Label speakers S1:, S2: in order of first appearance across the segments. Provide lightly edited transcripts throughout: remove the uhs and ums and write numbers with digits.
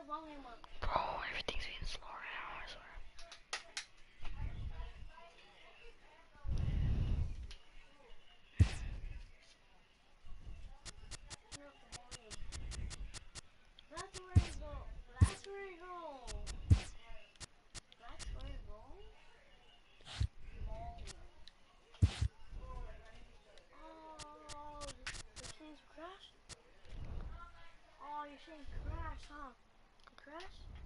S1: Bro, everything's being slow right now, I swear.
S2: That's where you go. That's where you go. That's where you go. Oh, your thing's crashed? Oh, your thing crashed, huh? It crashed?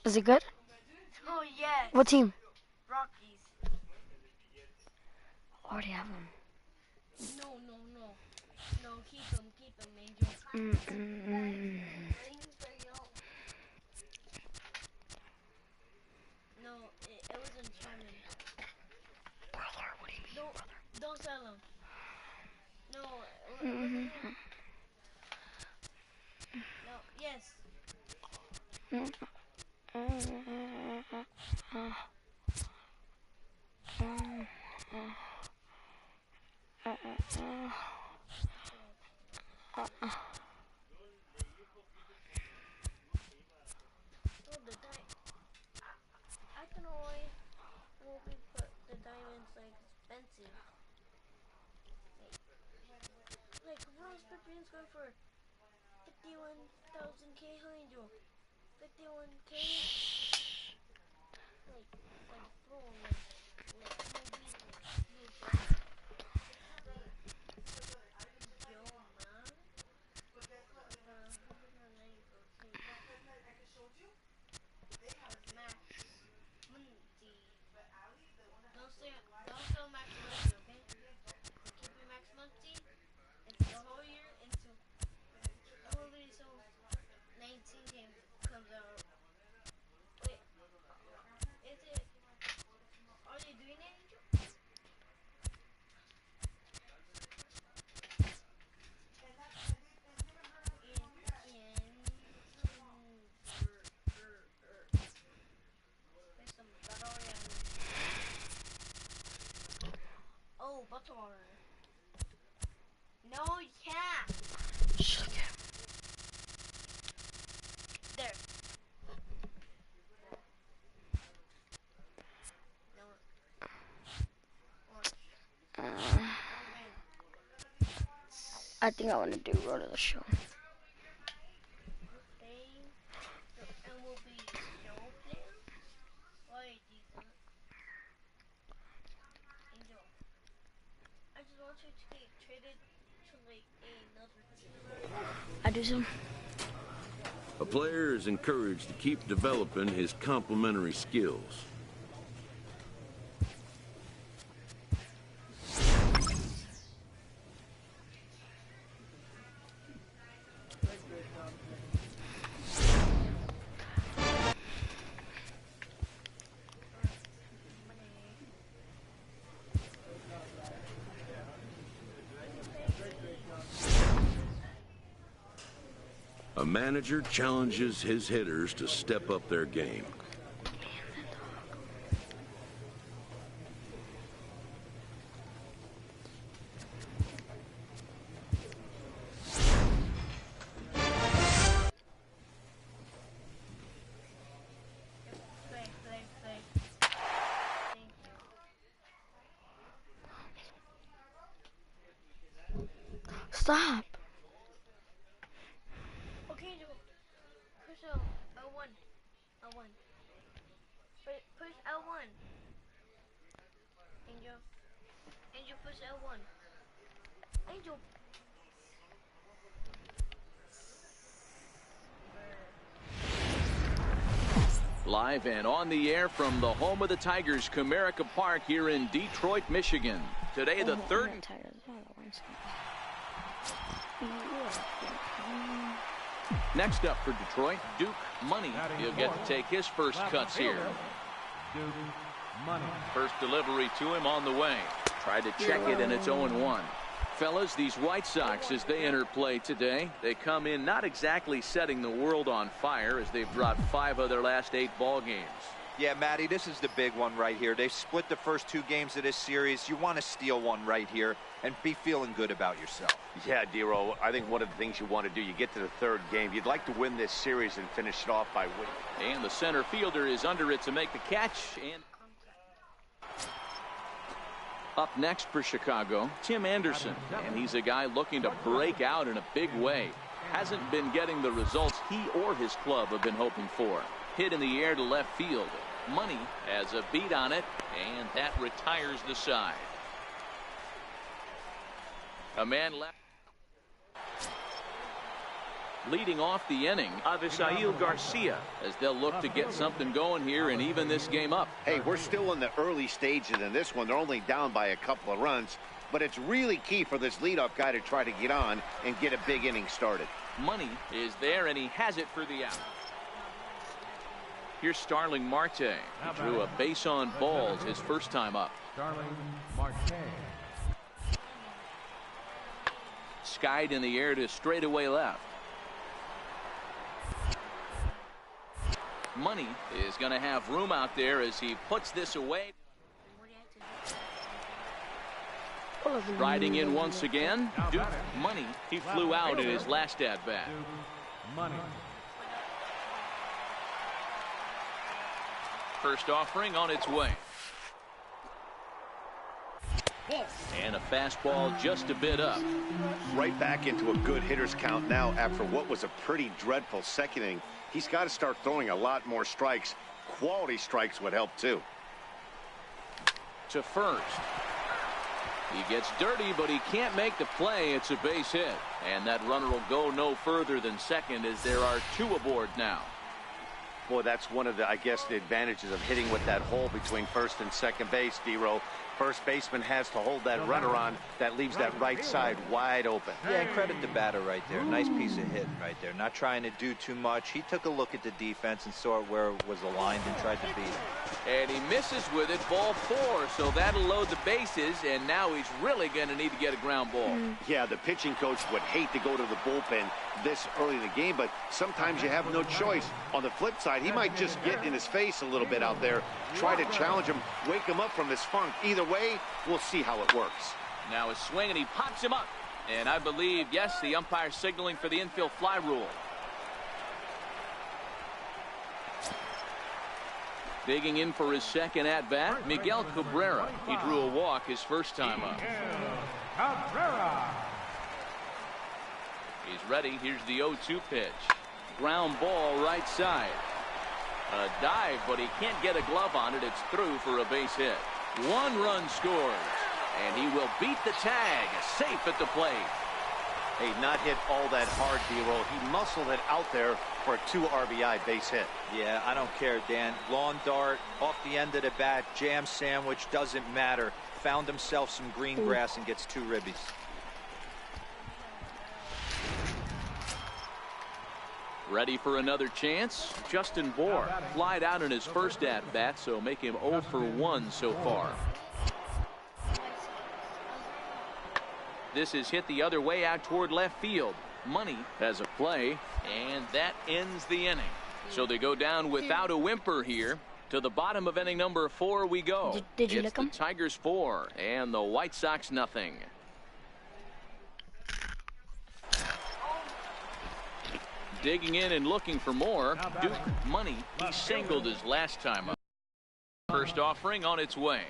S1: Is he good?
S2: Oh, yes.
S1: What team?
S2: Rockies.
S1: Already have him.
S2: No. No, keep him, Angel. No, it wasn't Chapman.
S1: Brother, what do you mean, brother?
S2: Don't sell him. No, no, yes. Oh, I don't know why we put the diamonds like expensive. Like Rose Pippin's going for 51,000 K, Angel. 51K. Like full, like movies, Yo, man. Max Muncy. Don't sell Max Muncy, okay? Keep your Max Muncy into the whole year until hopefully so 19 games comes out. Wait, is it? Are you doing it, Angel? Oh, butter. No, you can't.
S1: Sugar.
S2: There.
S1: I think I want to do Road to the Show.
S2: And we'll be show playing. Why do you think? Angel, I just want you to get traded to like another team.
S1: I do some.
S3: A player is encouraged to keep developing his complementary skills. A manager challenges his hitters to step up their game.
S1: Stop.
S2: Okay, Angel. Push L1. L1. Push L1. Angel. Angel, push L1. Angel.
S4: Live and on the air from the home of the Tigers, Comerica Park here in Detroit, Michigan. Today, the third. Next up for Detroit, Duke Money. He'll get to take his first cuts here.
S5: Duke Money.
S4: First delivery to him on the way. Tried to check it, and it's 0-1. Fellas, these White Sox, as they enter play today, they come in not exactly setting the world on fire, as they've dropped 5 of their last 8 ball games.
S6: Yeah, Matty, this is the big one right here. They've split the first 2 games of this series. You want to steal one right here and be feeling good about yourself.
S7: Yeah, Dero, I think one of the things you want to do, you get to the 3rd game, you'd like to win this series and finish it off by winning.
S4: And the center fielder is under it to make the catch. And up next for Chicago, Tim Anderson. And he's a guy looking to break out in a big way. Hasn't been getting the results he or his club have been hoping for. Hit in the air to left field. Money has a beat on it, and that retires the side. A man left. leading off the inning, Avisail Garcia, as they'll look to get something going here and even this game up.
S7: Hey, we're still in the early stages in this one. They're only down by a couple of runs, but it's really key for this leadoff guy to try to get on and get a big inning started.
S4: Money is there, and he has it for the out. Here's Starling Marte. He drew a base on balls his first time up.
S5: Starling Marte.
S4: Skied in the air to straightaway left. Money is going to have room out there as he puts this away. Riding in once again, Duke Money. He flew out in his last at-bat.
S5: Money.
S4: First offering on its way. And a fastball just a bit up.
S7: Right back into a good hitter's count now after what was a pretty dreadful second inning. He's got to start throwing a lot more strikes. Quality strikes would help too.
S4: To first. He gets dirty, but he can't make the play. It's a base hit. And that runner will go no further than second as there are two aboard now.
S7: Boy, that's one of the, I guess, the advantages of hitting with that hole between first and second base, D-Row. First baseman has to hold that runner on. That leaves that right side wide open.
S6: Yeah, and credit the batter right there. Nice piece of hitting right there. Not trying to do too much. He took a look at the defense and saw it where it was aligned and tried to beat it.
S4: And he misses with it, ball 4, so that'll load the bases, and now he's really going to need to get a ground ball.
S7: Yeah, the pitching coach would hate to go to the bullpen this early in the game, but sometimes you have no choice. On the flip side, he might just get in his face a little bit out there, try to challenge him, wake him up from his funk. Either way, we'll see how it works.
S4: Now a swing, and he pops him up. And I believe, yes, the umpire signaling for the infield fly rule. Digging in for his second at-bat, Miguel Cabrera. He drew a walk his first time up.
S5: Cabrera.
S4: He's ready. Here's the 0-2 pitch. Ground ball right side. A dive, but he can't get a glove on it. It's through for a base hit. 1 run scores, and he will beat the tag. Safe at the plate.
S7: Hey, not hit all that hard, D-Roll. He muscled it out there for a 2 RBI base hit.
S6: Yeah, I don't care, Dan. Lawn dart, off the end of the bat, jam sandwich, doesn't matter. Found himself some green grass and gets 2 ribbies.
S4: Ready for another chance? Justin Bour flied out in his first at-bat, so make him 0 for 1 so far. This is hit the other way out toward left field. Money has a play, and that ends the inning. So they go down without a whimper here. To the bottom of inning number 4 we go.
S1: Did you
S4: it's
S1: lick
S4: the
S1: 'em?
S4: Tigers 4 and the White Sox nothing. Digging in and looking for more. Duke Money. He singled his last time up. First offering on its way.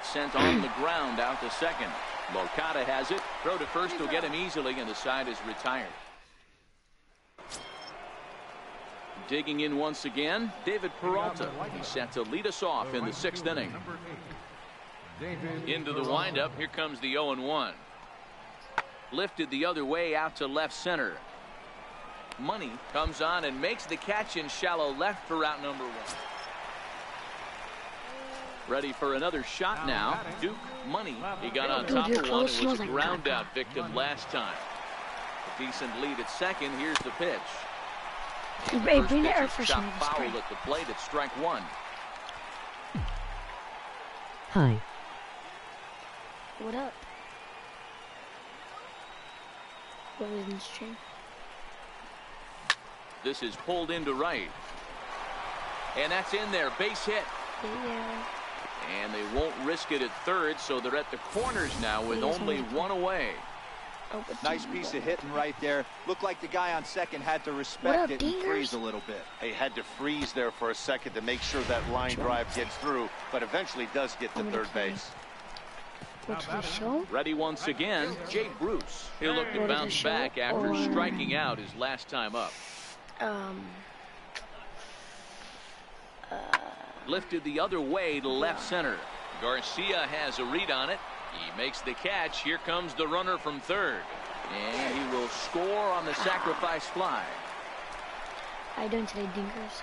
S4: Sent on the ground out to second. Moncada has it. Throw to first will get him easily, and the side is retired. Digging in once again, David Peralta. He's set to lead us off in the 6th inning. Into the windup. Here comes the 0-1. Lifted the other way out to left center. Money comes on and makes the catch in shallow left for route number 1. Ready for another shot now. Duke Money. He got on top of one and was a ground out victim last time. A decent lead at second. Here's the pitch.
S1: Hey, bring the air
S4: Shot
S1: freshener.
S4: fouled at the plate at strike 1.
S8: Hi.
S1: What up? What was in the stream?
S4: This is pulled into right. And that's in there. Base hit.
S1: Yeah.
S4: And they won't risk it at third, so they're at the corners now with only 1 away.
S1: Oh, but
S6: Nice piece of hitting right there. Looked like the guy on second had to
S1: What
S6: respect
S1: up,
S6: it and
S1: dingers?
S6: freeze a little bit.
S7: He had to freeze there for a second to make sure that line drive gets through, but eventually does get to
S1: I'm gonna
S7: third
S1: play.
S7: base.
S1: What's the show?
S4: Ready once again, Jay Bruce. He'll look to
S1: Go to the
S4: bounce
S1: show
S4: back after
S1: or-
S4: striking out his last time up. Lifted the other way to left center. Garcia has a read on it. He makes the catch. Here comes the runner from third. And he will score on the sacrifice fly.
S1: I don't say dinkers.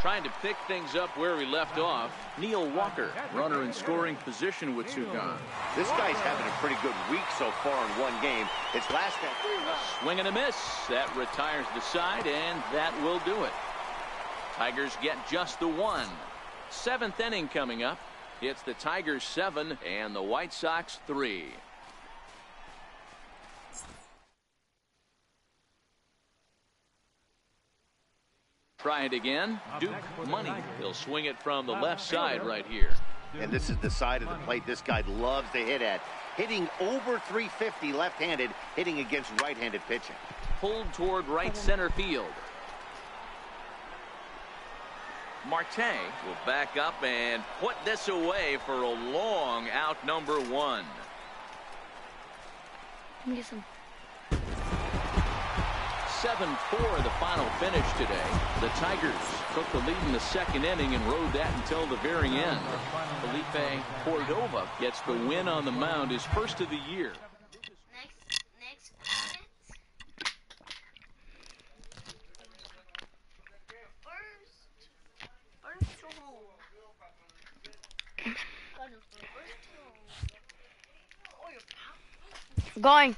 S4: Trying to pick things up where he left off. Neil Walker, runner in scoring position with Sugan.
S7: This guy's having a pretty good week so far in one game. His last
S4: A swing and a miss. That retires the side, and that will do it. Tigers get just the one. 7th inning coming up. It's the Tigers 7 and the White Sox 3. Try it again. Duke Money. He'll swing it from the left side right here.
S7: And this is the side of the plate this guy loves to hit at. Hitting over 350 left-handed, hitting against right-handed pitching.
S4: Pulled toward right center field. Marte will back up and put this away for a long out, number 1.
S1: Let me get some.
S4: 7-4 the final finish today. The Tigers took the lead in the 2nd inning and rode that until the very end. Felipe Cordova gets the win on the mound, his first of the year.
S2: Next first to home.
S1: Going.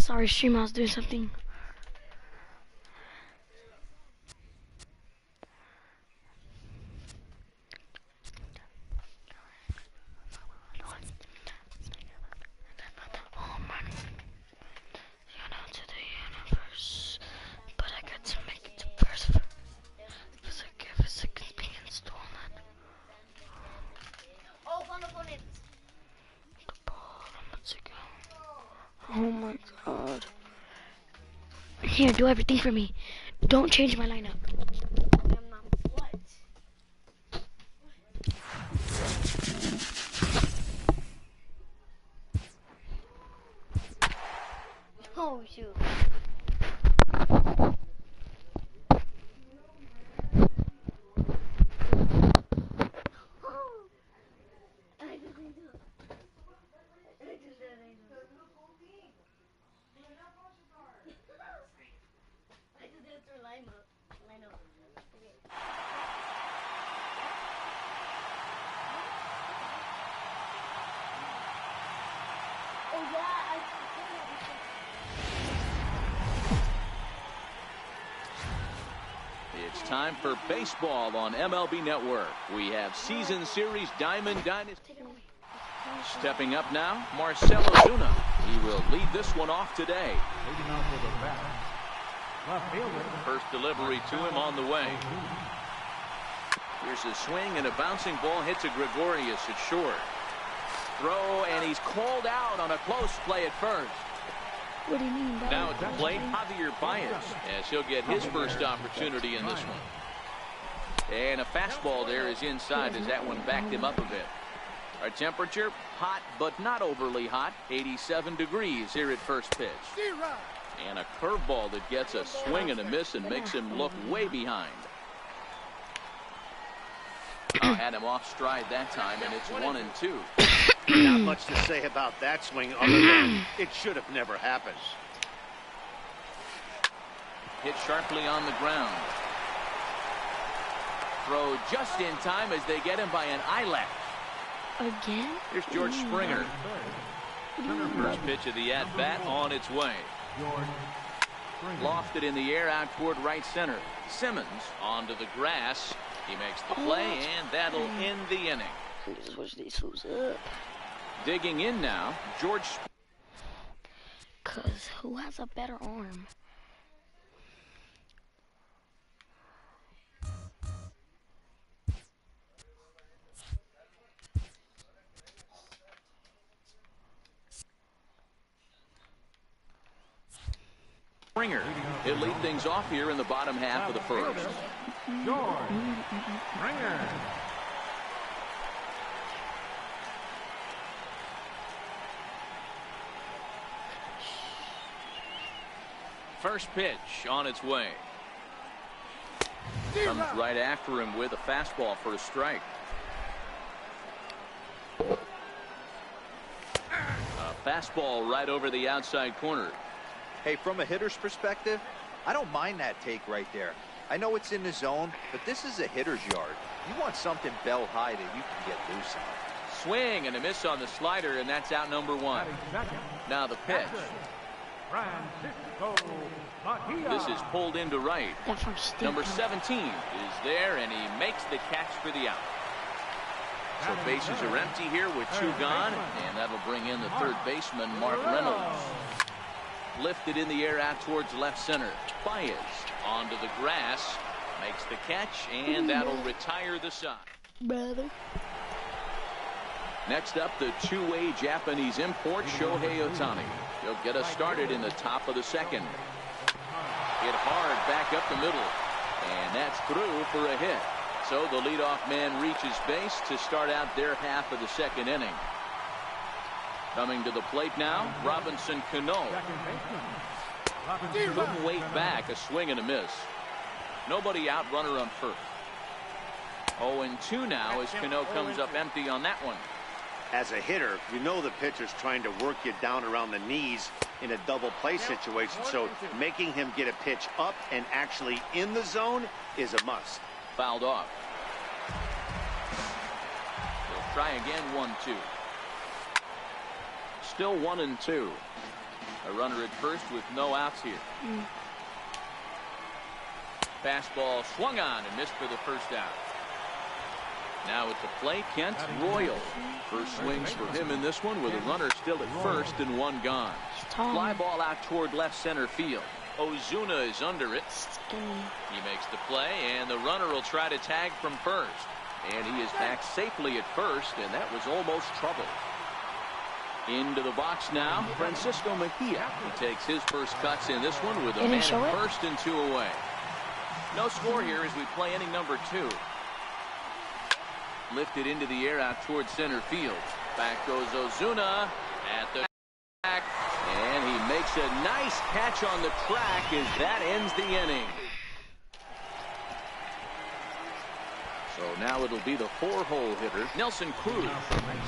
S1: Sorry, stream, I was doing something. But I got to make it to first. Because I gave a second being stolen.
S2: Oh, found opponent.
S1: The ball, let's go. Oh my god. Here, do everything for me. Don't change my lineup.
S2: I'm not. What? Oh, shoot. Oh yeah, I
S4: It's time for baseball on MLB Network. We have Season Series Diamond Dynasty. Stepping up now, Marcell Ozuna. He will lead this one off today.
S5: Leading off with a bat. Left fielder.
S4: First delivery to him on the way. Here's a swing and a bouncing ball hits a Gregorius at short. Throw, and he's called out on a close play at first.
S1: What do you mean by
S4: Now at the plate, Javier Baez, as he'll get his first opportunity in this one. And a fastball there is inside as that one backed him up a bit. Our temperature, hot but not overly hot, 87 degrees here at first pitch. And a curveball that gets a swing and a miss and makes him look way behind. Had him off stride that time, and it's 1-2.
S7: Not much to say about that swing other than it should have never happened.
S4: Hit sharply on the ground. Throw just in time as they get him by an eyelash.
S1: again?
S4: Here's George Springer. First pitch of the at-bat on its way. Lofted in the air out toward right center. Simmons onto the grass. He makes the play, and that'll end the inning.
S1: Switch these fools up.
S4: Digging in now, George.
S1: Cause who has a better arm?
S4: Springer. He'll lead things off here in the bottom half of the first.
S5: George Springer.
S4: First pitch on its way. Comes right after him with a fastball for a strike. A fastball right over the outside corner.
S6: Hey, from a hitter's perspective, I don't mind that take right there. I know it's in the zone, but this is a hitter's yard. You want something bell high that you can get loose on.
S4: Swing and a miss on the slider, and that's out number one. Now the pitch.
S5: Francisco Mejia.
S4: This is pulled into right.
S1: That from Steve.
S4: Number 17 is there, and he makes the catch for the out. So bases are empty here with two gone, and that'll bring in the third baseman, Mark Reynolds. Lifted in the air out towards left center. Baez onto the grass, makes the catch, and that'll retire the side.
S1: Brother.
S4: Next up, the two-way Japanese import, Shohei Ohtani. He'll get us started in the top of the second. Hit hard back up the middle, and that's through for a hit. So the leadoff man reaches base to start out their half of the second inning. Coming to the plate now, Robinson Cano. Couldn't wait back, a swing and a miss. Nobody out, runner on first. 0-2 now as Cano comes up empty on that one.
S7: As a hitter, you know the pitcher's trying to work you down around the knees in a double play situation, so making him get a pitch up and actually in the zone is a must.
S4: Fouled off. He'll try again, 1-2. Still 1-2. A runner at first with no outs here. Fastball swung on and missed for the first out. Now at the plate, Kent Royal. First swings for him in this one with a runner still at first and one gone. Fly ball out toward left center field. Ozuna is under it. He makes the play, and the runner will try to tag from first. And he is back safely at first, and that was almost trouble. Into the box now, Francisco Mejia. He takes his first cuts in this one with a man at first and 2 away. No score here as we play inning number 2. Lifted into the air out towards center field. Back goes Ozuna at the back, and he makes a nice catch on the track as that ends the inning. So now it'll be the 4-hole hitter, Nelson Cruz,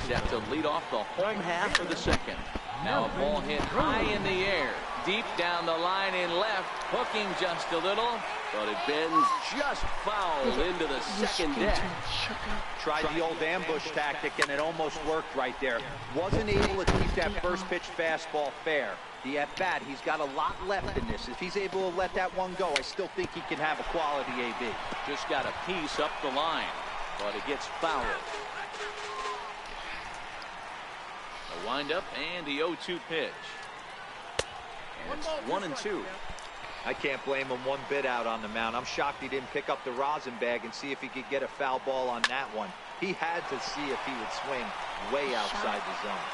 S4: set to lead off the home half of the second. Now a ball hit high in the air, deep down the line in left, hooking just a little, but it bends just foul into the second deck.
S6: Tried the old ambush tactic, and it almost worked right there. Wasn't able to keep that first pitch fastball fair. The at-bat, he's got a lot left in this. If he's able to let that one go, I still think he can have a quality AB.
S4: Just got a piece up the line, but it gets fouled. A windup and the 0-2 pitch. And it's 1-2.
S6: I can't blame him one bit out on the mound. I'm shocked he didn't pick up the rosin bag and see if he could get a foul ball on that one. He had to see if he would swing way outside the zone.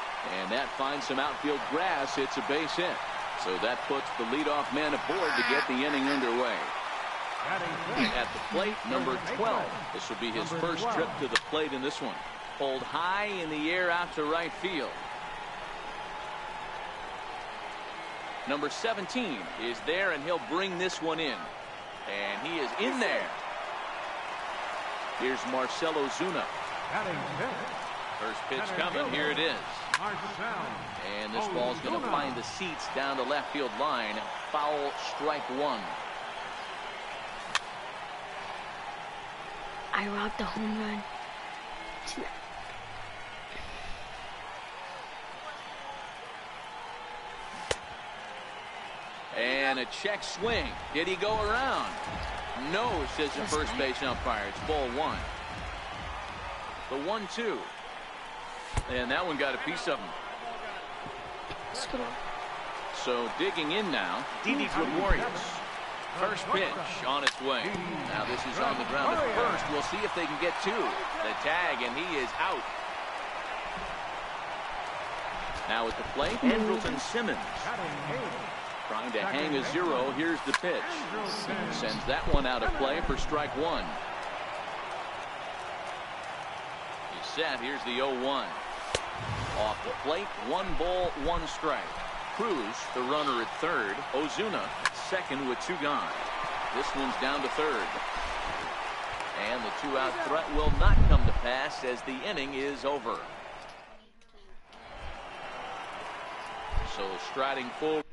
S4: And that finds some outfield grass. It's a base hit. So that puts the leadoff man aboard to get the inning underway. At the plate, number 12. This will be his first trip to the plate in this one. Pulled high in the air out to right field. Number 17 is there, and he'll bring this one in. And he is in there. Here's Marcell Ozuna. First pitch coming. Here it is. And this ball's going to find the seats down the left field line. Foul, strike 1.
S1: I robbed the home run.
S4: And a check swing. Did he go around? No, says the first base umpire. It's ball 1. The 1-2. And that one got a piece of him. So digging in now, Didi Gregorius. First pitch on its way. Now this is on the ground at first. We'll see if they can get 2. The tag, and he is out. Now at the plate, Andrelton Simmons. Trying to hang a 0. Here's the pitch. Sends that one out of play for strike 1. He's set. Here's the 0-1. Off the plate, 1 ball, 1 strike. Cruz, the runner at third. Ozuna, second with 2 gone. This one's down to third. And the 2-out threat will not come to pass as the inning is over. So striding forward.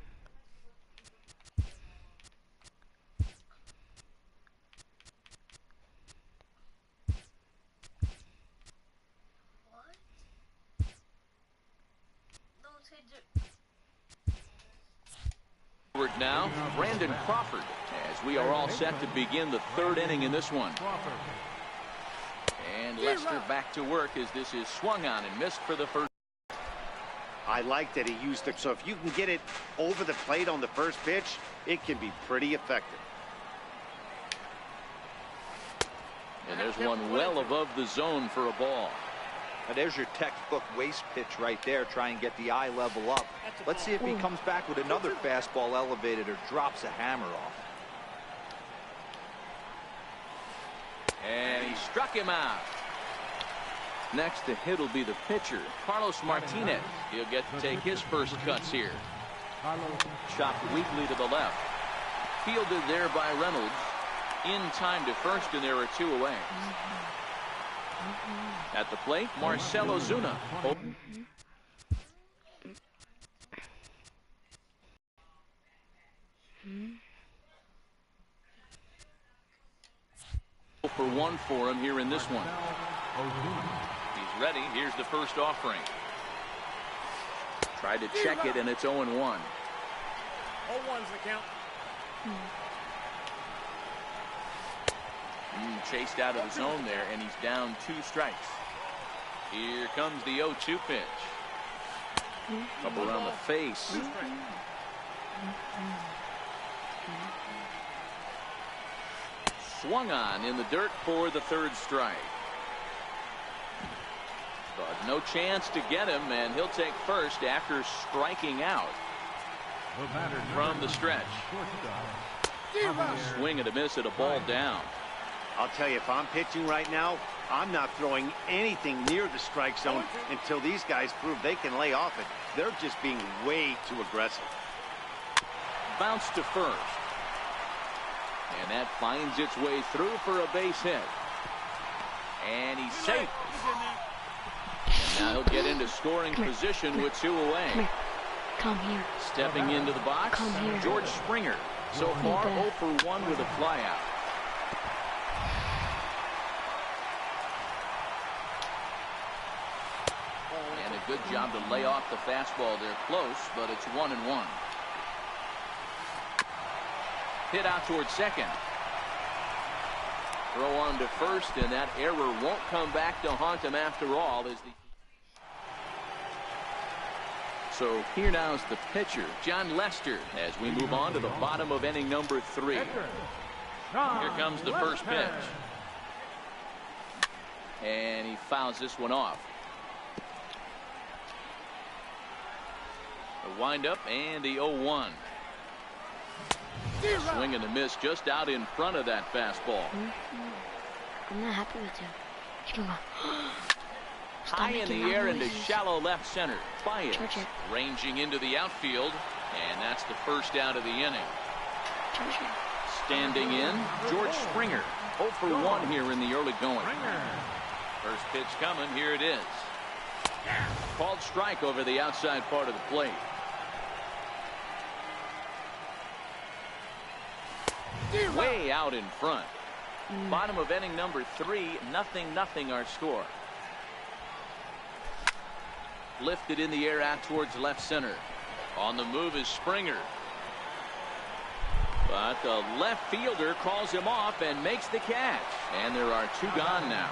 S4: Now, Brandon Crawford, as we are all set to begin the 3rd inning in this one. And Lester back to work as this is swung on and missed for the first.
S7: I like that he used it. So if you can get it over the plate on the first pitch, it can be pretty effective.
S4: And there's one well above the zone for a ball.
S6: Now there's your textbook waist pitch right there. Try and get the eye level up. Let's see if he comes back with another fastball elevated or drops a hammer off.
S4: And he struck him out. Next to hit will be the pitcher, Carlos Martinez. He'll get to take his first cuts here. Chopped weakly to the left. Fielded there by Reynolds. In time to first, and there are 2 away. At the plate, Marcell Ozuna. For 1 for him here in this one. He's ready. Here's the first offering. Tried to check it, and it's 0-1.
S5: 1's the count.
S4: Chased out of the zone there, and he's down 2 strikes. Here comes the 0-2 pitch. Up around the face. Swung on in the dirt for the 3rd strike. But no chance to get him, and he'll take first after striking out from the stretch. Swing and a miss at a ball down.
S7: I'll tell you, if I'm pitching right now, I'm not throwing anything near the strike zone until these guys prove they can lay off it. They're just being way too aggressive.
S4: Bounce to first. And that finds its way through for a base hit. And he's safe. And now he'll get into scoring position with 2 away.
S1: Come here.
S4: Stepping into the box,
S1: Come here.
S4: George Springer. So far 0 for 1 with a flyout. And a good job to lay off the fastball there close, but it's 1-1. Hit out towards second. Throw on to first, and that error won't come back to haunt him after all. So here now is the pitcher, Jon Lester, as we move on to the bottom of inning number 3. Here comes the first pitch. And he fouls this one off. The windup and the 0-1. Swing and a miss just out in front of that fastball.
S1: I'm not happy with you. You can go.
S4: High in the air into shallow left center. Baez
S1: Charge it.
S4: ranging into the outfield, and that's the first out of the inning.
S1: Charge it.
S4: Standing in, George Springer. 0 for 1 here in the early going. First pitch coming. Here it is. Called strike over the outside part of the plate. Way out in front. Bottom of inning number 3, 0-0 our score. Lifted in the air out towards left center. On the move is Springer. But the left fielder calls him off and makes the catch. And there are 2 gone now.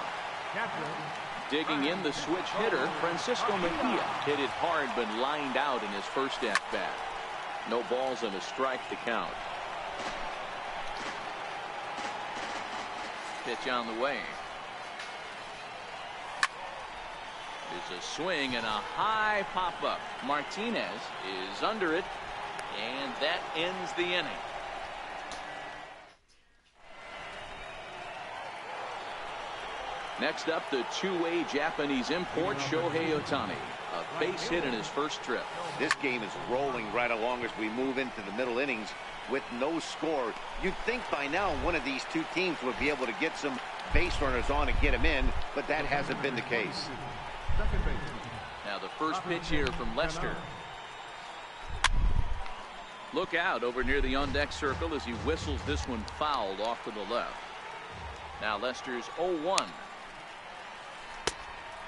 S4: Digging in the switch hitter, Francisco Mejia. Hit it hard but lined out in his first at bat. No balls and a strike to count. Pitch on the way. It's a swing and a high pop-up. Martinez is under it, and that ends the inning. Next up, the 2-way Japanese import, Shohei Ohtani. A base hit in his first trip.
S7: This game is rolling right along as we move into the middle innings with no score. You'd think by now one of these 2 teams would be able to get some base runners on and get them in, but that hasn't been the case.
S4: Now the first pitch here from Lester. Look out over near the on-deck circle as he whistles this one fouled off to the left. Now Lester's 0-1.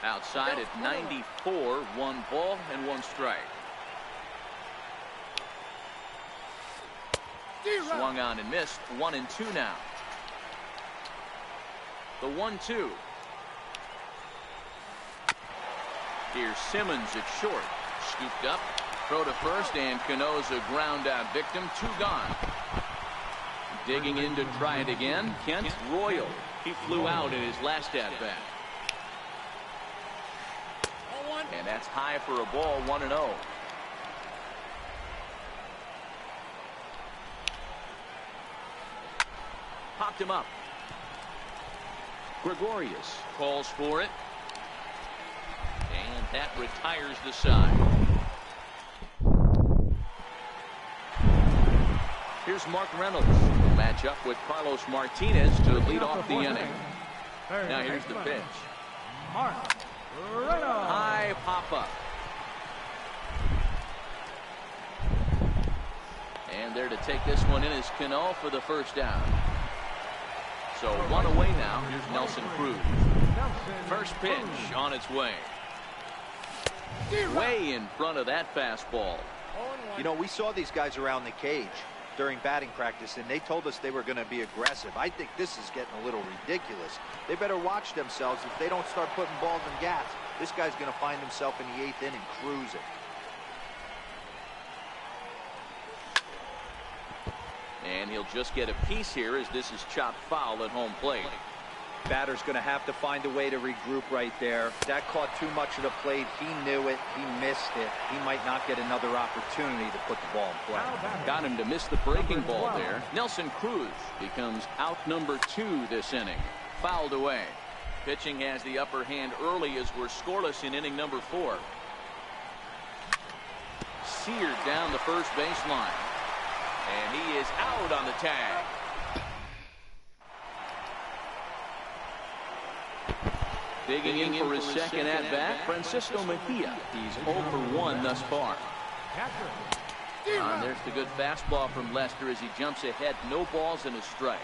S4: Outside at 94, 1 ball and 1 strike. Swung on and missed. 1-2 now. The 1-2. Here's Simmons at short. Scooped up. Throw to first, and Cano's a ground out victim. 2 gone. Digging in to try it again. Kent Royal. He flew out in his last at bat. And that's high for a ball. 1-0. Popped him up. Gregorius calls for it. And that retires the side. Here's Mark Reynolds. He'll match up with Carlos Martinez to lead off the inning. Now here's the pitch.
S5: Mark Reynolds.
S4: High pop-up. And there to take this one in is Cano for the first down. So 1 away now. Here's Nelson Cruz. First pitch on its way. Way in front of that fastball.
S6: You know, we saw these guys around the cage during batting practice, and they told us they were going to be aggressive. I think this is getting a little ridiculous. They better watch themselves. If they don't start putting balls in gas, this guy's going to find himself in the 8th inning cruising.
S4: And he'll just get a piece here as this is chopped foul at home plate.
S6: Batter's going to have to find a way to regroup right there. That caught too much of the plate. He knew it. He missed it. He might not get another opportunity to put the ball in play.
S4: Got him to miss the breaking ball there. Nelson Cruz becomes out number 2 this inning. Fouled away. Pitching has the upper hand early as we're scoreless in inning number 4. Seared down the first baseline. And he is out on the tag. Digging in for his second at-bat, Francisco Mejia. He's 0 for 1 thus far. And there's the good fastball from Lester as he jumps ahead. No balls and a strike.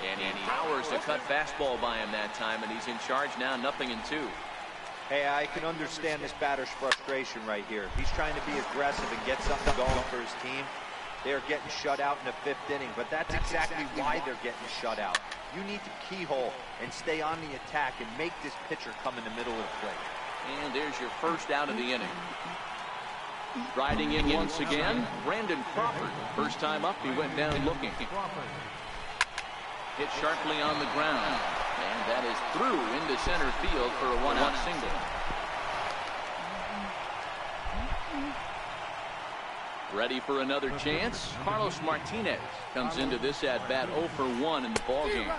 S4: And he powers the cut fastball by him that time, and he's in charge now, 0-2.
S6: Hey, I can understand this batter's frustration right here. He's trying to be aggressive and get something going for his team. They're getting shut out in the 5th inning, but that's exactly why they're getting shut out. You need to keyhole and stay on the attack and make this pitcher come in the middle of the plate.
S4: And there's your first out of the inning. Riding in once again, Brandon Crawford. First time up, he went down looking. Hit sharply on the ground. And that is through into center field for a 1-out single. Ready for another chance? Carlos Martinez comes into this at-bat 0 for 1 in the ballgame.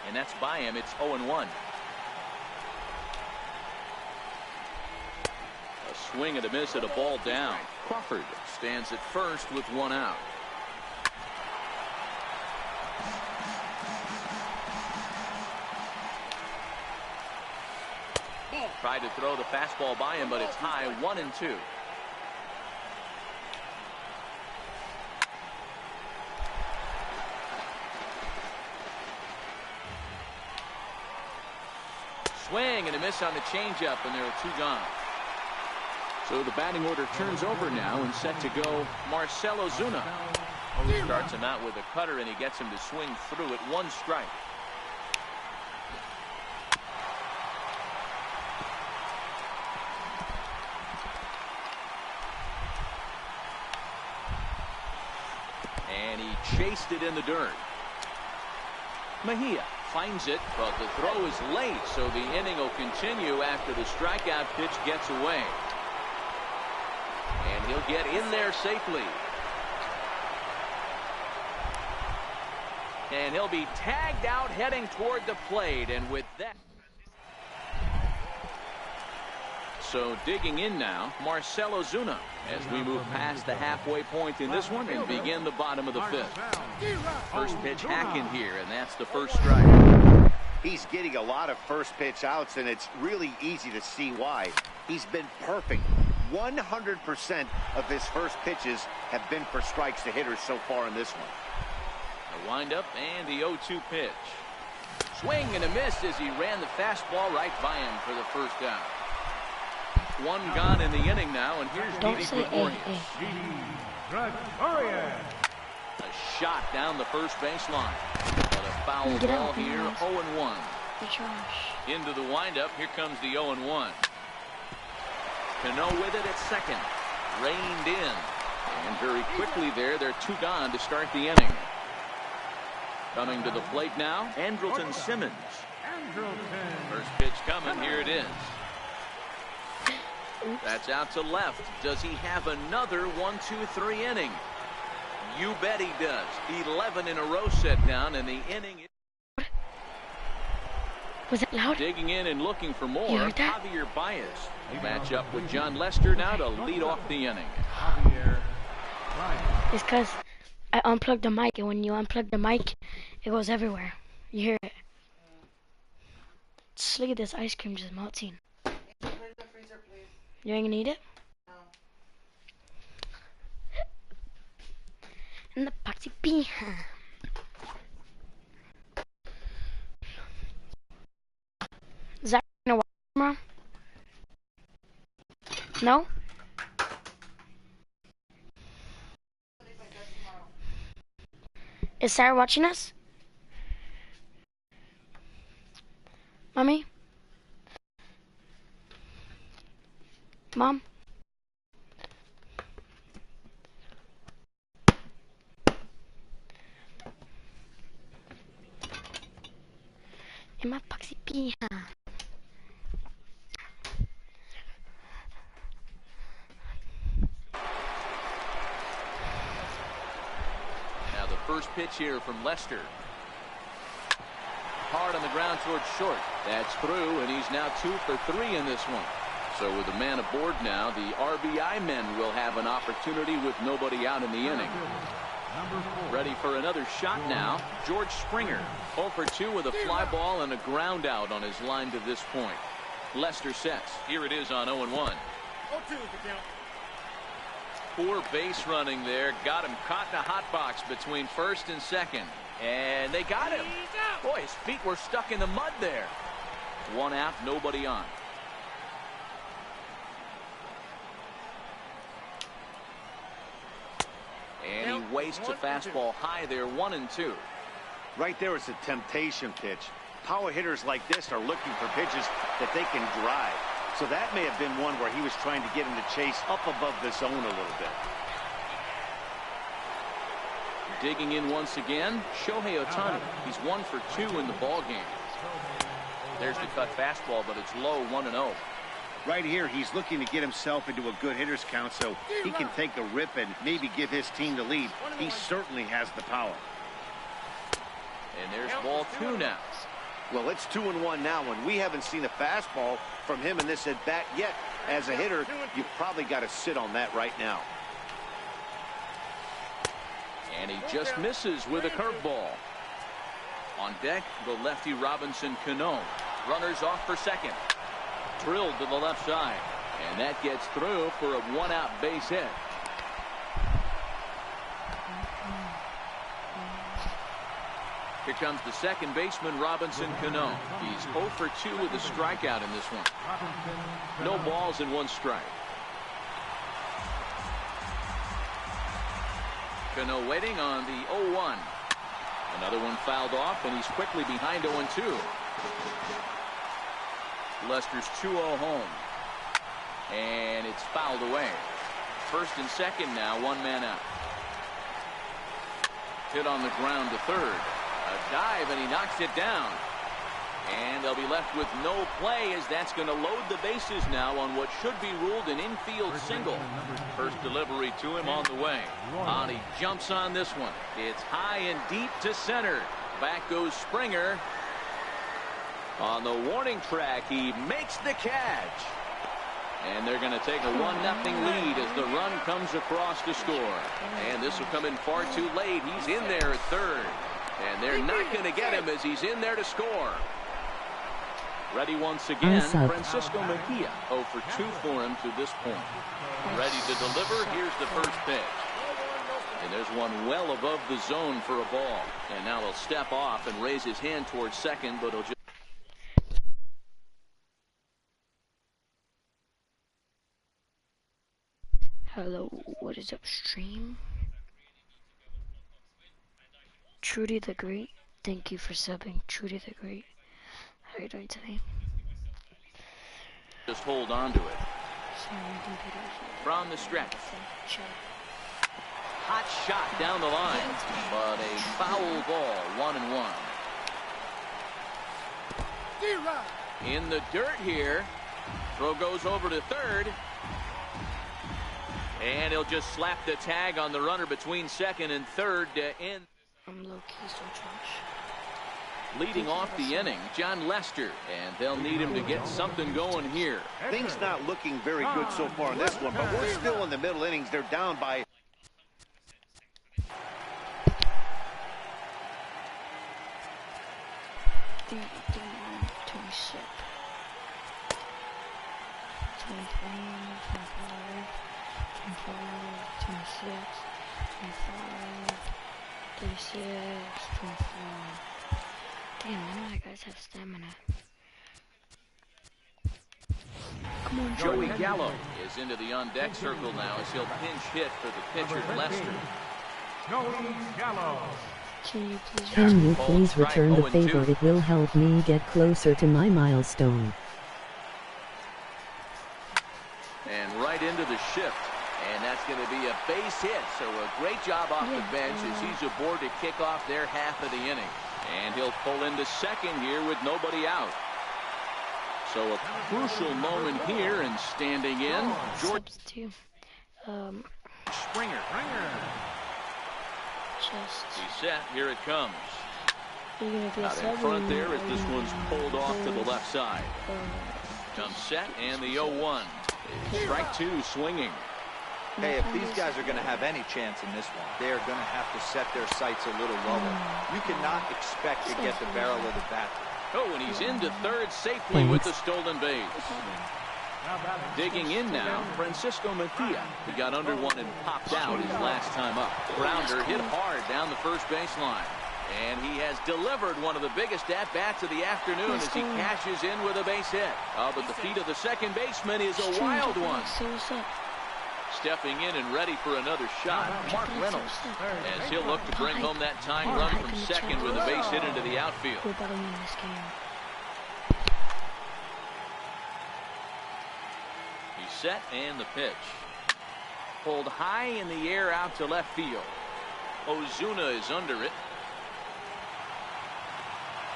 S4: And that's by him. It's 0-1. A swing and a miss at a ball down. Crawford stands at first with 1 out. Tried to throw the fastball by him, but it's high, 1-2. Swing and a miss on the changeup, and there are 2 gone. So the batting order turns over now, and set to go Marcell Ozuna. Starts him out with a cutter, and he gets him to swing through at 1 strike. And he chased it in the dirt. Mejia finds it, but the throw is late, so the inning will continue after the strikeout pitch gets away. And he'll get in there safely. And he'll be tagged out heading toward the plate, and with that. So digging in now, Marcell Ozuna, as we move past the halfway point in this one and begin the bottom of the 5th. First pitch hack in here, and that's the first strike.
S7: He's getting a lot of first pitch outs, and it's really easy to see why. He's been perfect. 100% of his first pitches have been for strikes to hitters so far in this one.
S4: The windup and the 0-2 pitch. Swing and a miss as he ran the fastball right by him for the first out. 1 gone in the inning now, and here's Didi Gregorius. A shot down the first baseline. But a foul ball here, 0-1. Into the windup, here comes the 0-1. Cano with it at second. Reined in. And very quickly there, they're 2 gone to start the inning. Coming to the plate now, Andrelton Simmons. First pitch coming, here it is. That's out to left. Does he have another 1-2-3 inning? You bet he does. 11 in a row set down, and the inning is...
S1: Was it loud?
S4: Digging in and looking for more, Javier Baez. Match up with John Lester now to lead off the inning.
S1: It's because I unplugged the mic, and when you unplug the mic, it goes everywhere. You hear it. Just look at this ice cream just melting. You ain't gonna eat it?
S2: No.
S1: And the boxy bee. Is that gonna work tomorrow? Is Sarah watching us? Mommy? Mom? En más paxi pija.
S4: Now the first pitch here from Lester. Hard on the ground towards short. That's through, and he's now 2 for 3 in this one. So with a man aboard now, the RBI men will have an opportunity with nobody out in the inning. Ready for another shot now. George Springer, 0 for 2 with a fly ball and a ground out on his line to this point. Lester sets. Here it is on 0-1. Poor base running there. Got him caught in a hot box between first and second. And they got him. Boy, his feet were stuck in the mud there. 1 out, nobody on. And he wastes a fastball high there, 1-2.
S7: Right there, it's a temptation pitch. Power hitters like this are looking for pitches that they can drive. So that may have been one where he was trying to get him to chase up above the zone a little bit.
S4: Digging in once again, Shohei Ohtani. He's 1 for 2 in the ball game. There's the cut fastball, but it's low, 1-0.
S7: Right here, he's looking to get himself into a good hitter's count so he can take a rip and maybe give his team the lead. He certainly has the power.
S4: And there's ball 2 now.
S7: Well, it's 2-1 now, and we haven't seen a fastball from him in this at-bat yet. As a hitter, you've probably got to sit on that right now.
S4: And he just misses with a curveball. On deck, the lefty Robinson Cano. Runners off for second. Drilled to the left side. And that gets through for a 1-out base hit. Here comes the second baseman, Robinson Cano. He's 0 for 2 with a strikeout in this one. No balls and 1 strike. Cano waiting on the 0-1. Another one fouled off, and he's quickly behind 0-2. Lester's 2-0 home. And it's fouled away. First and second now, 1 man out. Hit on the ground to third. A dive, and he knocks it down. And they'll be left with no play, as that's going to load the bases now on what should be ruled an infield single. First delivery to him on the way. And he jumps on this one. It's high and deep to center. Back goes Springer. On the warning track, he makes the catch. And they're going to take a 1-0 lead as the run comes across to score. And this will come in far too late. He's in there at third. And they're not going to get him as he's in there to score. Ready once again, Francisco Mejia. 0 for 2 for him to this point. Ready to deliver. Here's the first pitch. And there's one well above the zone for a ball. And now he'll step off and raise his hand towards second, but he'll just...
S1: Hello, what is up, stream? Trudy the Great, thank you for subbing. Trudy the Great, how are you doing today?
S4: Just hold on to it. From the stretch. Hot shot down the line, but a foul ball, 1-1. In the dirt here. Throw goes over to third. And he'll just slap the tag on the runner between second and third to end.
S1: I'm low-key so trash.
S4: Leading off the inning, John Lester, and they'll need him to get something going here.
S7: Things not looking very good so far in this one, but we're still in the middle innings. They're down by...
S1: Damn, none of my guys have stamina. Come on,
S4: Joey Gallo is into the on-deck circle now as he'll pinch hit for the pitcher, Lester.
S5: Joey Gallo.
S8: Can you please return the favor? It will help me get closer to my milestone.
S4: And right into the shift. And that's going to be a base hit. So a great job off the bench as he's aboard to kick off their half of the inning. And he'll pull into second here with nobody out. So a crucial moment here, and standing in, George Springer. He's set. Here it comes. Out in front there as this one's pulled off to the left side. Comes set, and the 0-1. Strike two, swinging.
S6: Hey, if these guys are going to have any chance in this one, they're going to have to set their sights a little lower. You cannot expect to get the barrel of the bat.
S4: Oh, and he's into third safely with the stolen base. Digging in now, Francisco Mejia. He got under one and popped out his last time up. Grounder hit hard down the first baseline. And he has delivered one of the biggest at-bats of the afternoon as he cashes in with a base hit. But the feet of the second baseman is a wild one. Stepping in and ready for another shot, Mark Reynolds, as he'll look to bring home that tying run from second with a base hit into the outfield. He's set, and the pitch. Pulled high in the air out to left field. Ozuna is under it.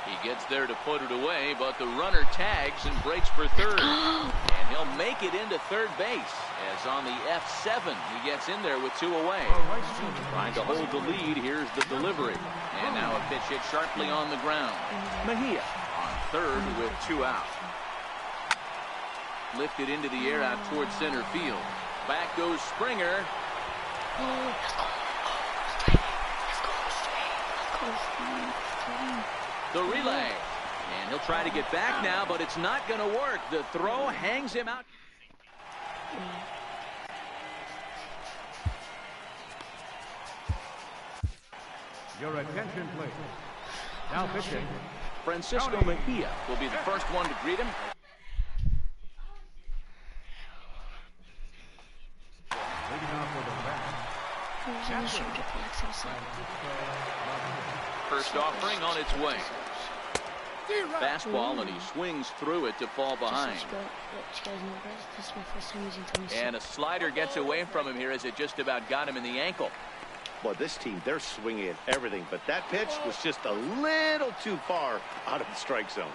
S4: He gets there to put it away, but the runner tags and breaks for third. And he'll make it into third base, as on the F7, he gets in there with two away. Trying to hold the lead, here's the delivery. And now a pitch hit sharply on the ground. Mejia on third with two out. Lifted into the air out towards center field. Back goes Springer. The relay, and he'll try to get back now, but it's not going to work. The throw hangs him out.
S5: Your attention, please. Now pitching.
S4: Francisco Mejia will be the first one to greet him.
S5: Leading off with a bat.
S4: First offering on its way. Fastball, and he swings through it to fall behind. And a slider gets away from him here as it just about got him in the ankle.
S7: Well, this team, they're swinging at everything, but that pitch was just a little too far out of the strike zone.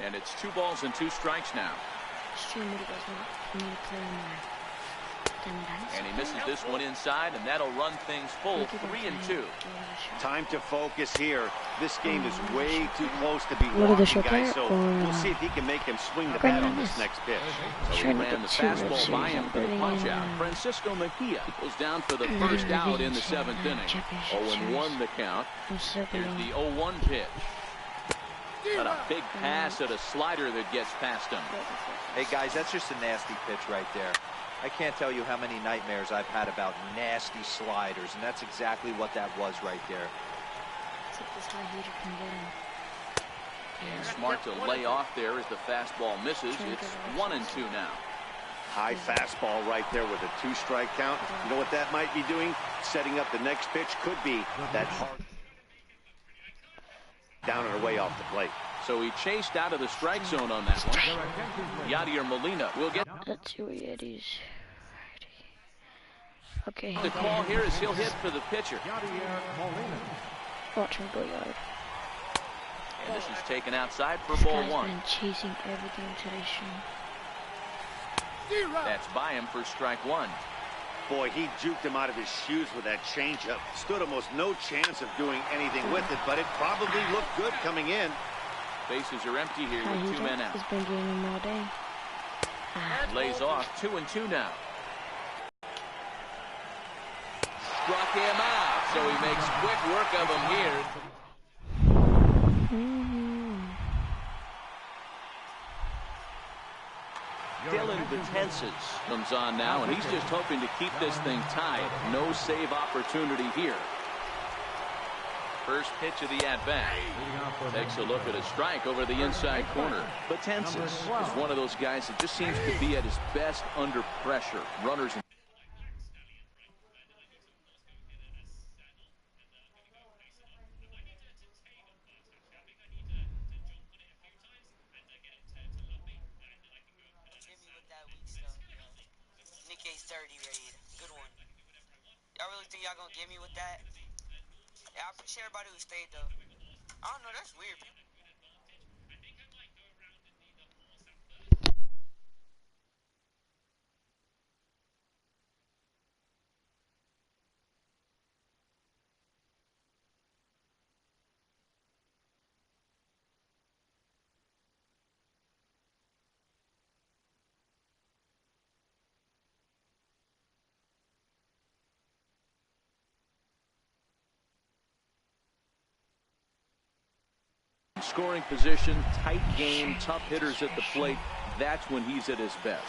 S4: And it's 2 balls and 2 strikes now. And he misses this one inside, and that'll run things full 3-2.
S7: Time to focus here. This game is way too close to be walking, guys, so we'll see if he can make him swing the bat on this next pitch.
S4: So he ran the fastball by him for the punch out. Francisco Mejia goes down for the first out in the 7th inning. 0-1 the count. Here's the 0-1 pitch. Got a big pass at a slider that gets past him.
S6: Hey, guys, that's just a nasty pitch right there. I can't tell you how many nightmares I've had about nasty sliders, and that's exactly what that was right there.
S4: And smart to lay off there as the fastball misses. It's 1-2 now.
S7: High fastball right there with a 2-strike count. You know what that might be doing? Setting up the next pitch. Could be that hard down and away off the plate.
S4: So he chased out of the strike zone on that one. Yadier Molina will get.
S1: That's who Yadi's. Okay.
S4: The call here is he'll hit for the pitcher.
S1: Watch him go yard.
S4: And this is taken outside for ball 1.
S1: Been chasing everything today, Sean.
S4: That's by him for strike 1.
S7: Boy, he juked him out of his shoes with that changeup. Stood almost no chance of doing anything with it, but it probably looked good coming in.
S4: Bases are empty here with 2 men out.
S1: He's been getting him all day.
S4: Lays off 2-2 now. Struck him out, so he makes quick work of him here. Dylan Betances comes on now, and he's just hoping to keep this thing tied. No save opportunity here. First pitch of the at-bat. Takes a look at a strike over the inside corner. Betances is one of those guys that just seems to be at his best under pressure. Runners.
S9: like a 30 raid. Good one. Y'all really think y'all gonna get me with that? Yeah, I appreciate everybody who stayed though. I don't know, that's weird.
S4: Scoring position, tight game, tough hitters at the plate. That's when he's at his best.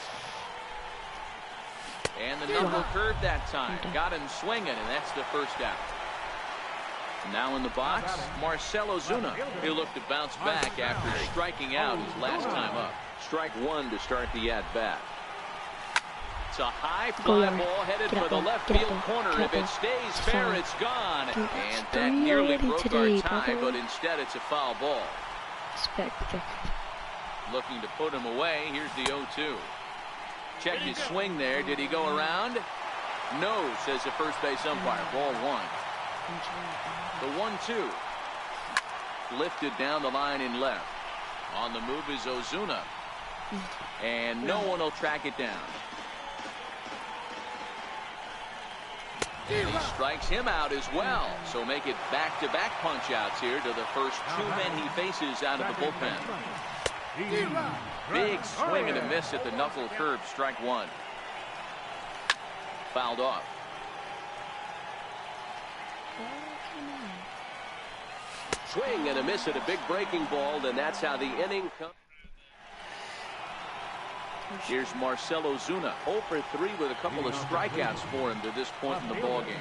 S4: And the knuckle curve that time. Got him swinging, and that's the first out. Now in the box, Marcell Ozuna. He'll look to bounce back after striking out his last time up. Strike one to start the at-bat. It's a high fly ball headed for the left field corner. If it stays fair, it's gone. And that nearly broke our tie, but instead it's a foul ball. Looking to put him away. Here's the 0-2. Check his swing there. Did he go around? No, says the first base umpire. Ball one. The 1-2. Lifted down the line in left. On the move is Ozuna. And no one will track it down. And he strikes him out as well. So make it back-to-back punch-outs here to the first two men he faces out of the bullpen. Big swing and a miss at the knuckle curve. Strike one. Fouled off. Swing and a miss at a big breaking ball, and that's how the inning comes. Here's Marcell Ozuna, 0 for 3 with a couple of strikeouts for him to this point in the ballgame.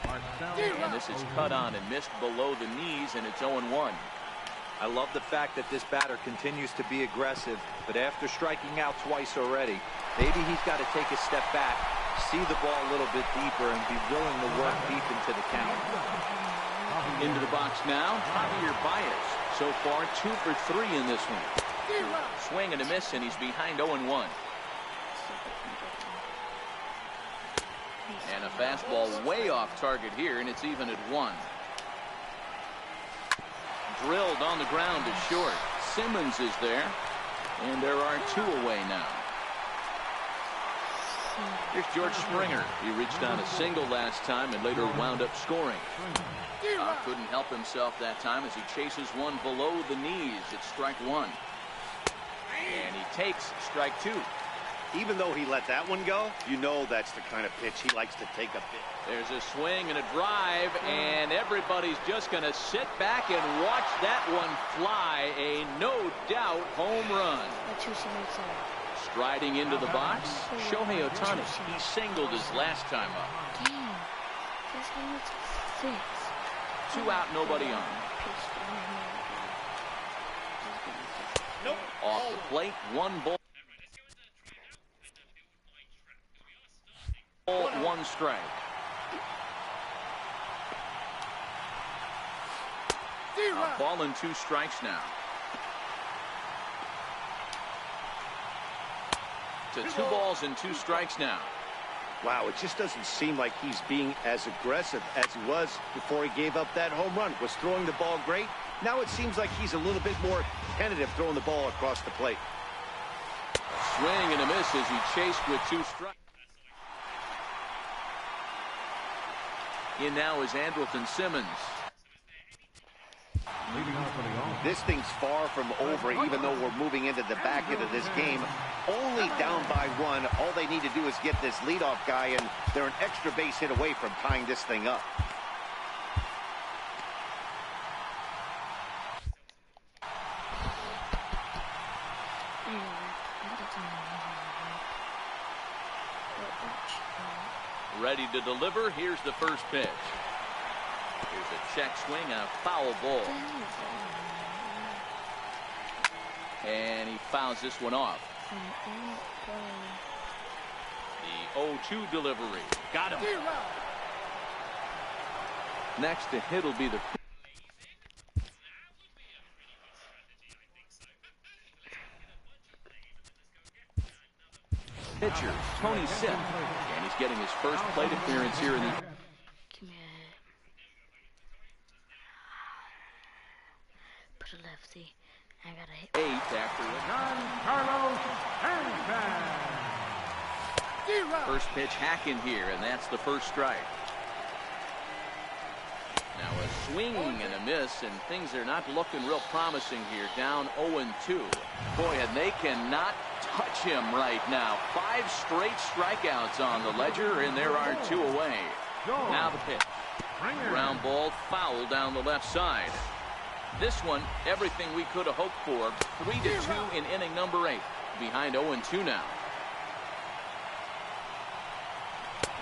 S4: And this is cut on and missed below the knees, and it's 0-1.
S6: I love the fact that this batter continues to be aggressive, but after striking out twice already, maybe he's got to take a step back, see the ball a little bit deeper, and be willing to work deep into the count.
S4: Into the box now, Javier Baez. So far, 2 for 3 in this one. Swing and a miss, and he's behind 0-1. And a fastball way off target here, and it's even at 1. Drilled on the ground to short. Simmons is there, and there are 2 away now. Here's George Springer. He reached on a single last time and later wound up scoring. Couldn't help himself that time as he chases one below the knees. It's strike one. And he takes strike 2.
S7: Even though he let that one go, you know that's the kind of pitch he likes to take a bit.
S4: There's a swing and a drive, and everybody's just going to sit back and watch that one fly. A no-doubt home run. Striding into the box, Shohei Ohtani. He singled his last time up.
S1: Damn. This one was 6.
S4: 2 out, nobody on. Nope. Off the plate, 1 ball. 1 strike. A ball and 2 strikes now. To 2 balls and 2 strikes now.
S7: Wow, it just doesn't seem like he's being as aggressive as he was before he gave up that home run. Was throwing the ball great. Now it seems like he's a little bit more tentative throwing the ball across the plate.
S4: A swing and a miss as he chased with 2 strikes. In now is Andrelton Simmons.
S7: This thing's far from over, even though we're moving into the back end of this game. Only down by 1. All they need to do is get this leadoff guy, and they're an extra base hit away from tying this thing up.
S4: Ready to deliver. Here's the first pitch. Here's a check swing and a foul ball. And he fouls this one off. The 0-2 delivery. Got him. Next to hit will be the... pitcher, Tony Sipp. And he's getting his first plate appearance here in the...
S1: Give me a hit. Put a lefty. I got a hit.
S4: 8th after
S5: Giancarlo Stanton.
S4: first pitch hacking here, and that's the first strike. Now a swing and a miss, and things are not looking real promising here. Down 0-2. Boy, and they cannot touch him right now. 5 straight strikeouts on the ledger, and there are 2 away. Now the pitch. Ground ball foul down the left side. This one, everything we could have hoped for. 3-2 in inning number 8. Behind 0-2 now.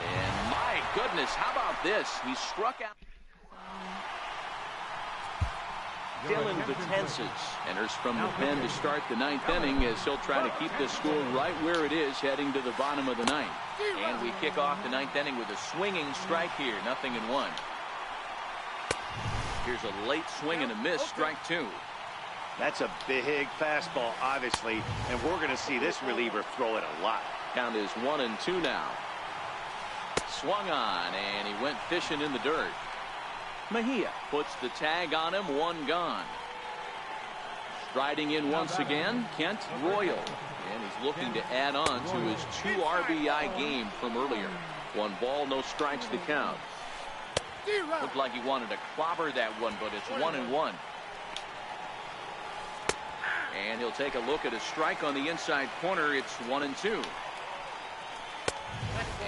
S4: And my goodness, how about this? He struck out. Dylan Betances enters from the pen to start the 9th inning as he'll try to keep this score right where it is heading to the bottom of the 9th. And we kick off the 9th inning with a swinging strike here, 0-1. Here's a late swing and a miss, strike 2.
S7: That's a big fastball, obviously, and we're going to see this reliever throw it a lot.
S4: Count is 1-2 now. Swung on, and he went fishing in the dirt. Mejia puts the tag on him, 1 gone. Striding in once again, Kent Royal. And he's looking to add on to his 2 RBI game from earlier. 1 ball, no strikes to count. Looked like he wanted to clobber that one, but it's 1-1. And he'll take a look at a strike on the inside corner. It's 1-2.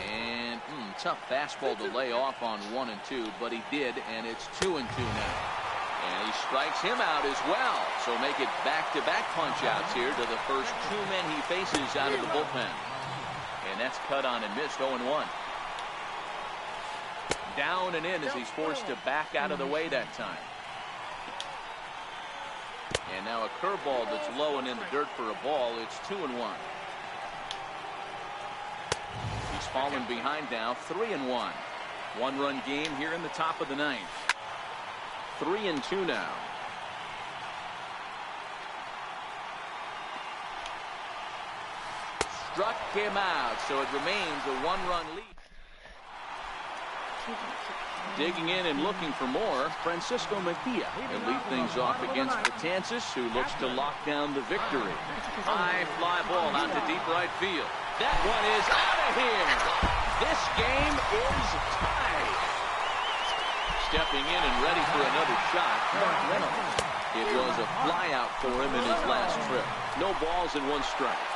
S4: And tough fastball to lay off on 1-2, but he did, and it's 2-2 now. And he strikes him out as well. So make it back-to-back punch-outs here to the first 2 men he faces out of the bullpen. And that's cut on and missed, 0-1. Down and in as he's forced to back out of the way that time. And now a curveball that's low and in the dirt for a ball. It's 2-1. He's fallen behind now, 3-1. 1-run game here in the top of the 9th. 3-2 now. Struck him out, so it remains a 1-run lead. Digging in and looking for more, Francisco Mejia. And lead things off against Betances, who looks to lock down the victory. High fly ball out to deep right field. That one is out of here. This game is tied. Stepping in and ready for another shot, Mark Reynolds. It was a fly out for him in his last trip. No balls and 1 strike.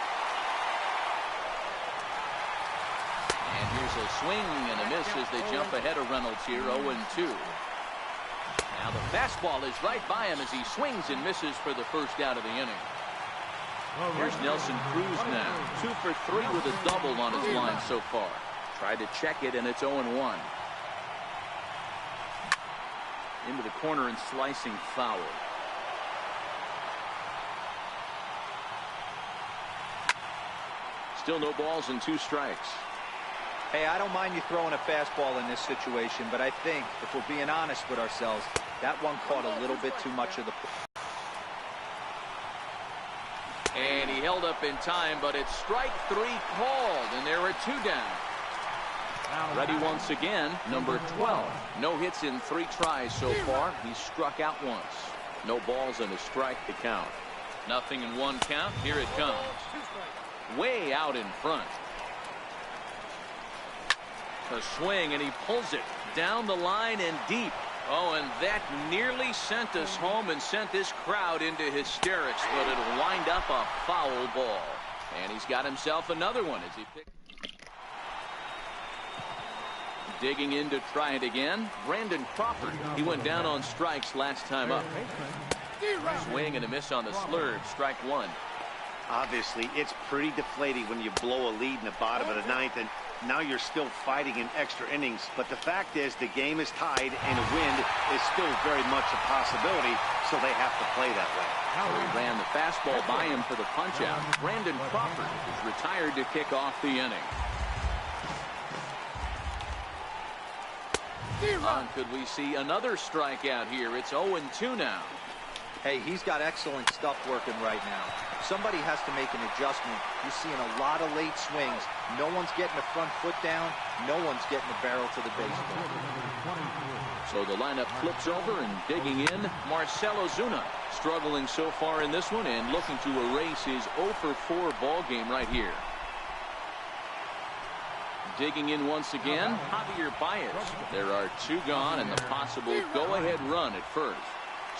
S4: And here's a swing and a miss as they jump ahead of Reynolds here, 0-2. Now the fastball is right by him as he swings and misses for the first out of the inning. Here's Nelson Cruz now, 2 for 3 with a double on his line so far. Tried to check it, and it's 0-1. Into the corner and slicing foul. Still no balls and 2 strikes.
S6: Hey, I don't mind you throwing a fastball in this situation, but I think, if we're being honest with ourselves, that one caught a little bit too much of the...
S4: And he held up in time, but it's strike 3 called, and there are 2 down. Ready once again, number 12. No hits in 3 tries so far. He's struck out once. No balls and a strike to count. 0-1 count. Here it comes. Way out in front. A swing, and he pulls it down the line and deep. Oh, and that nearly sent us home and sent this crowd into hysterics, but it'll wind up a foul ball. And he's got himself another one as he picks. Digging in to try it again, Brandon Crawford. He went down on strikes last time up. Swing and a miss on the slurve, strike 1.
S7: Obviously, it's pretty deflating when you blow a lead in the bottom of the 9th, and now you're still fighting in extra innings. But the fact is, the game is tied, and a win is still very much a possibility, so they have to play that way.
S4: He ran the fastball by him for the punch-out. Brandon Crawford is retired to kick off the inning. Could we see another strikeout here? It's 0-2 now.
S6: Hey, he's got excellent stuff working right now. Somebody has to make an adjustment. You're seeing a lot of late swings. No one's getting the front foot down. No one's getting the barrel to the baseball.
S4: So the lineup flips over, and digging in, Marcell Ozuna. Struggling so far in this one and looking to erase his 0 for 4 ball game right here. Digging in once again, Javier Baez. There are 2 gone and the possible go-ahead run at first.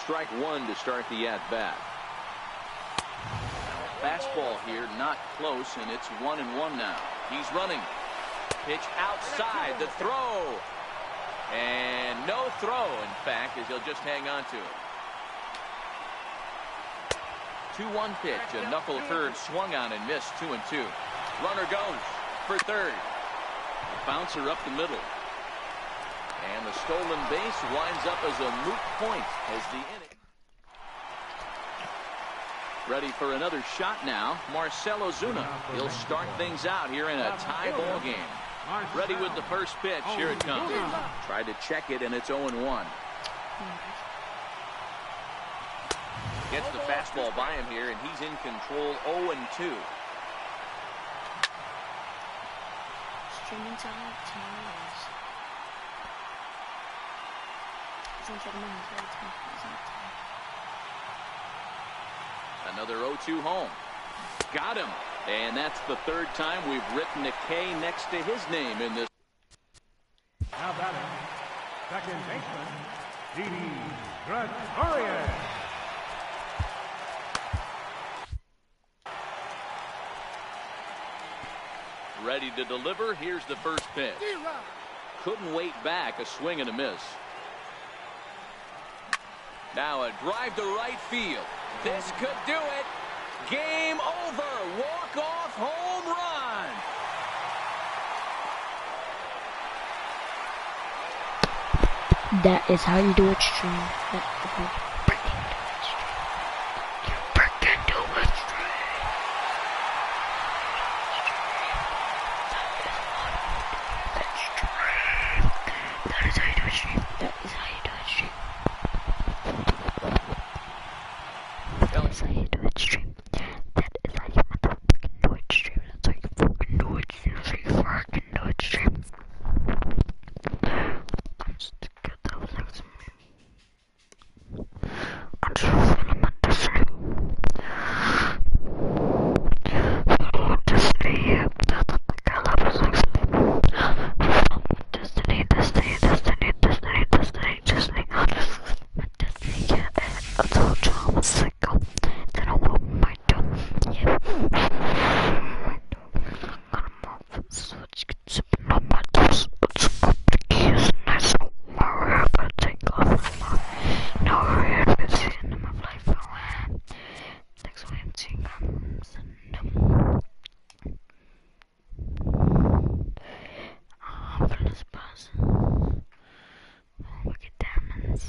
S4: Strike 1 to start the at-bat. Fastball here, not close, and it's 1-1 now. He's running. Pitch outside, the throw. And no throw, in fact, as he'll just hang on to it. 2-1 pitch, a knuckle curve swung on and missed, 2-2. Runner goes for third. Bouncer up the middle. And the stolen base winds up as a moot point as the inning. Ready for another shot now, Marcell Ozuna. He'll start things out here in a tie ball game. Ready with the first pitch. Here it comes. Tried to check it, and it's 0-1. Gets the fastball by him here, and he's in control, 0-2. Another 0-2 home. Got him. And that's the third time we've written a K next to his name in this.
S5: Now batting, second baseman, Didi Gregorius.
S4: Ready to deliver. Here's the first pitch. Couldn't wait back. A swing and a miss. Now a drive to right field. This could do it. Game over. Walk-off home run.
S1: That is how you do it, stream. That is how you freaking do it, stream. That is how you do it, stream. That is how you do it, stream. That is how you do it, stream. That is how you motherfucking do it, stream. That's how you fucking do it, stream. That's how you fucking do it, stream. I'm just good, that was like some... I'm just feeling my destiny. Destiny, yeah. That's what the girl I was like some... Destiny, destiny, destiny, destiny, destiny, destiny. My destiny, yeah. I told you I was psycho. Then I woke my door. Yeah. Got him off the switch, sipping on my toast. Let's go the keys and I saw my hair. I take off my... No, we're here to see in my life. Next way I'm seeing for this bus. Look at diamonds.